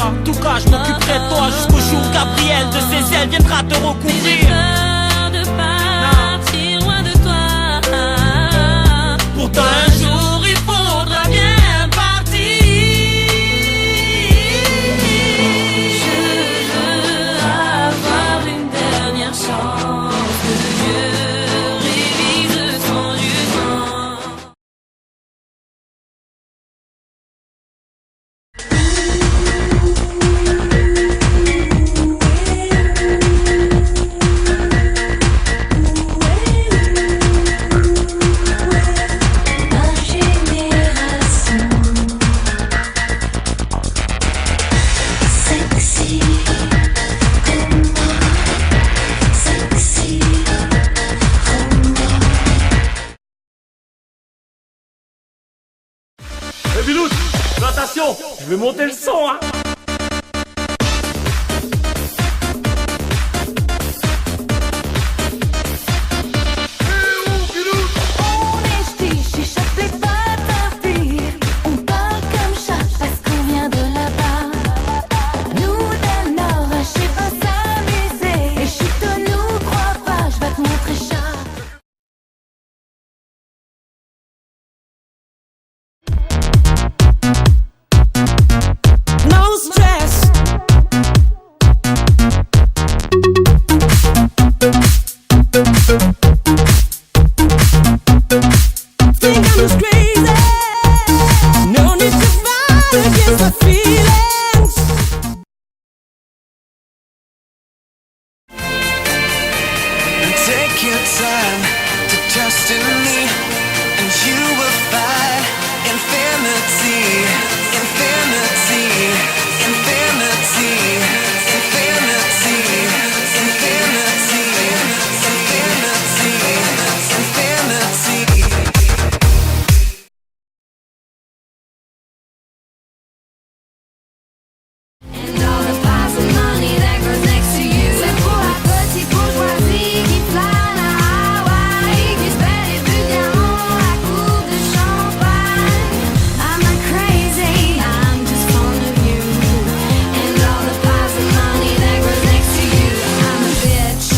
En tout cas je m'occuperai de toi jusqu'au jour où Gabriel de ses ailes viendra te recouvrir. De partir loin de toi. Pourtant un jour il faudra bien partir. Je veux avoir une dernière chance. Que Dieu révise son jugement. Eh Bilout, attention, je vais monter le son hein. No stress. Think I'm just crazy. No need to fight against my feelings. Take your time to trust in me, and you will find infinity, infinity, infinity, infinity, infinity, infinity, infinity. And all the piles of money that grows next to you. C'est pour la petite bourgeoisie qui plane à Hawaï, qui se fait des buts diamants à coupe de champagne. I'm not crazy, I'm just fond of you. And all the piles of money that grows next to you. I'm a bitch.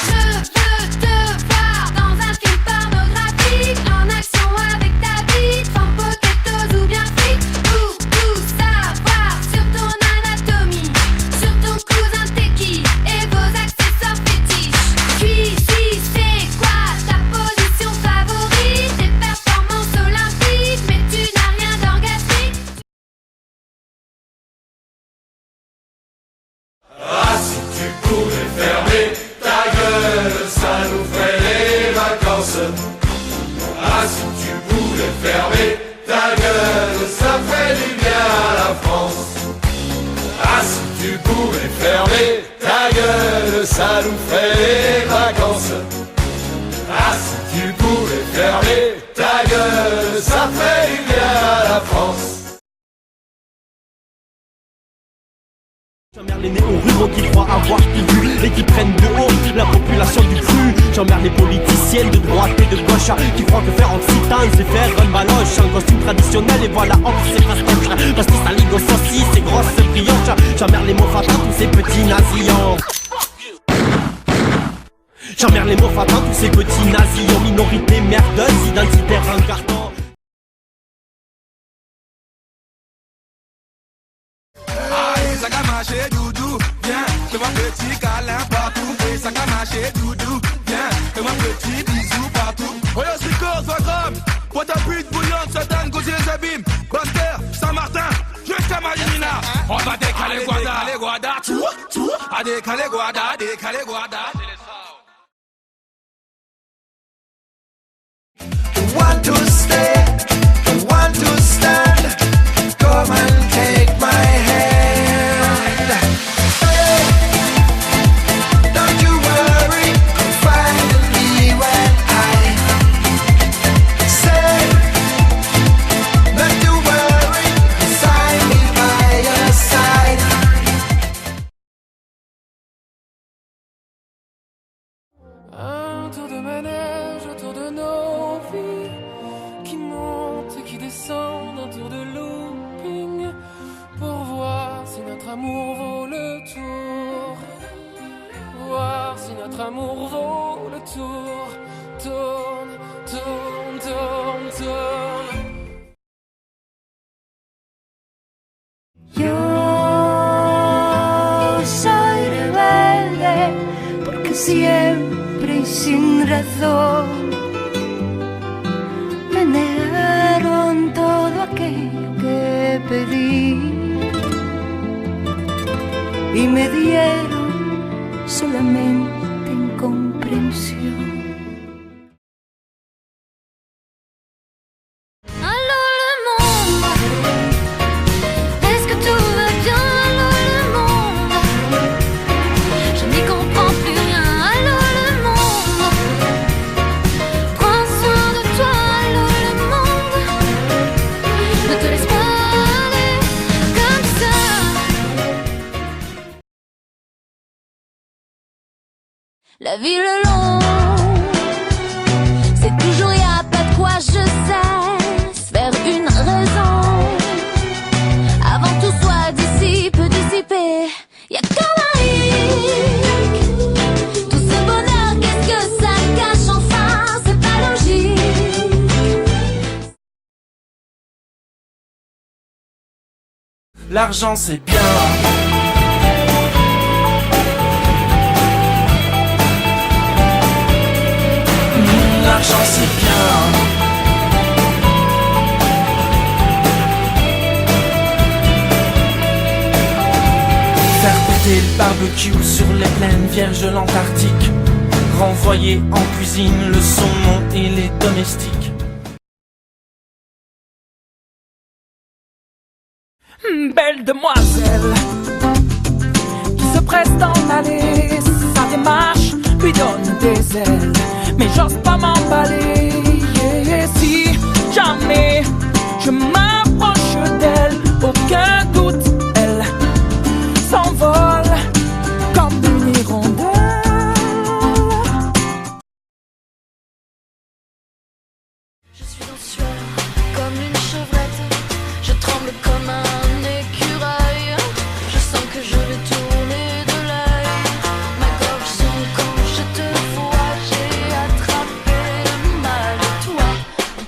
Je veux te voir dans un film pornographique, en action avec ta bite, sans potatoes ou bien frites. Tout savoir sur ton anatomie, sur ton cousin t'es qui et vos accessoires fétiches. Puis si c'est quoi ta position favorite, tes performances olympiques, mais tu n'as rien d'orgasmique. Ah, si tu pouvais fermer ta gueule, ça nous ferait les vacances. Ah, si tu pouvais fermer ta gueule, ça ferait du bien à la France. Ah, si tu pouvais fermer ta gueule, ça nous ferait les vacances. Ah, si tu pouvais fermer ta gueule, ça ferait du bien à la France. J'emmerde les néons ruraux qui croient avoir tout vu et qui prennent de haut la population du cru. J'emmerde les politiciennes de droite et de gauche qui croient que faire occitane c'est faire un baloche. Un costume traditionnel et voilà on c'est fastoche. Parce que ça ligue aux saucisses et grosses brioches. J'emmerde les mots fatins, tous ces petits nazillons. J'emmerde les mots fatins, tous ces petits nazillons. Minorité merdeuse, identitaire un carton. Ça va marcher doudou, viens, fais-moi petit câlin partout. Et ça va marcher doudou, viens, fais-moi petit bisou partout. Oh yo, c'est cause, va grave. Boîte à pute bouillante, Satan, Gauzier, Zabim, Baster, Saint-Martin, jusqu'à Marina. On va décaler Guada, tout, à décaler Guada. Want to stay, want to stand, come and take my hand. Don't you worry, find me when I say. Don't you worry, sign me by your side. Un tour de manège autour de nos vies qui monte siempre y sin razón. Me negaron todo aquello que pedí y me dieron solamente incomprensión. Allô le monde, est-ce que tout va bien? Allô le monde, je n'y comprends plus rien. Allô le monde, prends soin de toi. Allô le monde, ne te laisse pas aller comme ça. La vie le long, c'est toujours y a pas de quoi je cesse faire une raison. Avant tout soit dissipe, dissipé, y'a qu'un hic. Tout ce bonheur, qu'est-ce que ça cache enfin? C'est pas logique. L'argent c'est bien. L'argent c'est bien. Faire péter le barbecue sur les plaines vierges de l'Antarctique. Renvoyer en cuisine le saumon et les domestiques. Belle demoiselle qui se presse d'en aller, sa démarche lui donne des ailes. Mais j'ose pas m'emballer. Si jamais je m'approche d'elle, aucun doute, elle s'envole comme une hirondelle. Je suis en sueur comme une chevrette, je tremble comme un écureuil. Je sens que je vais tourner de l'œil. Ma gorge sent quand je te vois. J'ai attrapé le mal de toi.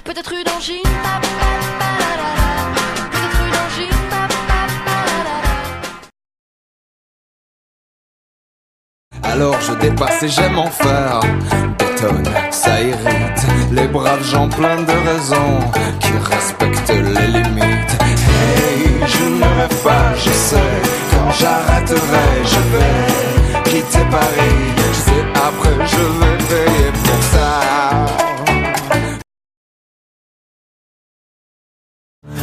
Peut-être une angine, peut-être une angine, Alors je dépasse et j'aime en faire. Bétonne, ça irrite les braves gens pleins de raisons qui respectent les limites. Hey, je ne rêve pas, je sais. Quand j'arrêterai, je vais quitter Paris. Je sais après je vais payer pour ça.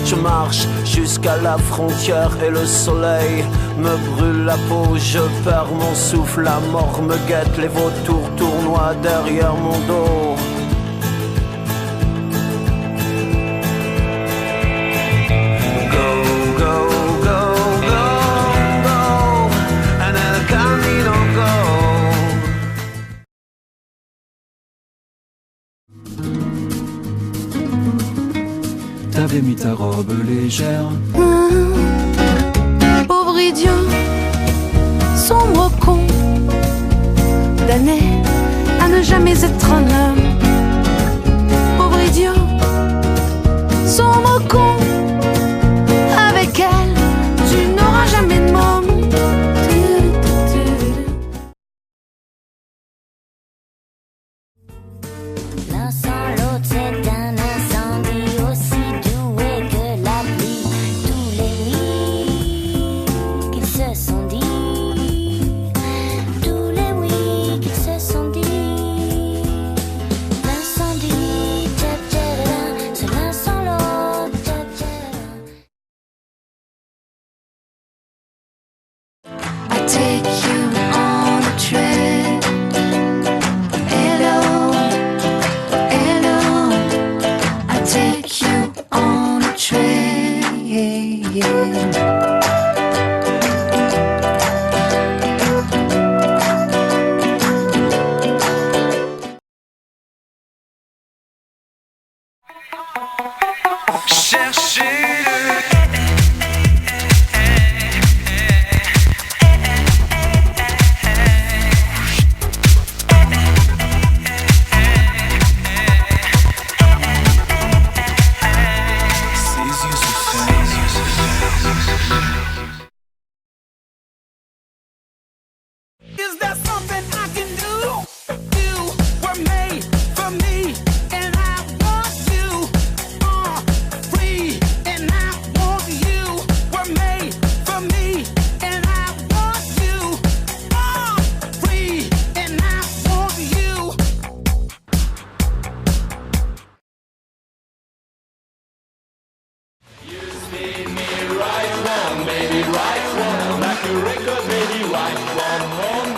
Je marche jusqu'à la frontière et le soleil me brûle la peau. Je perds mon souffle, la mort me guette. Les vautours tournoient derrière mon dos. Go, go, go, go, go, en el camino go. T'avais mis ta robe légère. Pauvre idiot, sombre con, damné à ne jamais être un homme. Pauvre idiot, sombre con, avec elle, tu n'auras jamais de môme. l'un sans l'autre, c'est un incendie aussi doué que la pluie. Tous les oui qu'ils se sont dit, tous les oui qu'ils se sont dit. L'incendie, tcha-tcha-la-la, c'est l'un sans l'autre, tcha-tcha-la-la. I take you on a trip. Hello, hello. I take you on a train. Ses yeux se ferment. baby, right one. Like a record, baby, right one.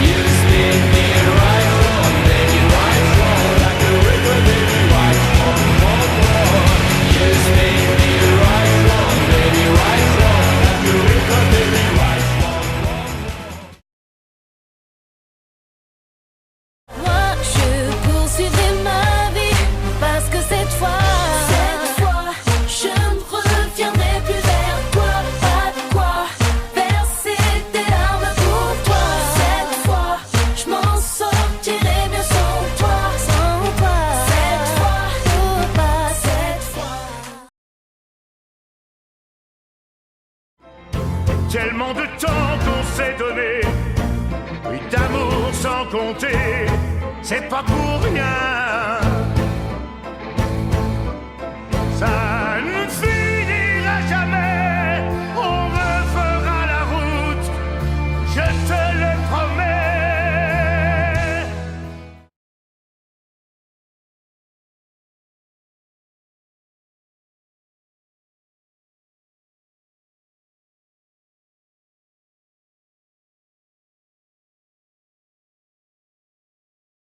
You spin me right one, baby, right one. Like a record, baby, right one. You spin me right one, baby, right one. Like a record, baby, right one. Moi, je poursuivrai ma vie parce que cette fois, je ne reviendrai plus vers toi. Pas de quoi verser des larmes pour toi. Cette fois, je m'en sortirai mieux sans toi. Sans toi. Cette fois, oh, pas cette fois. Tellement de temps qu'on s'est donné, oui, d'amour sans compter, c'est pas pour rien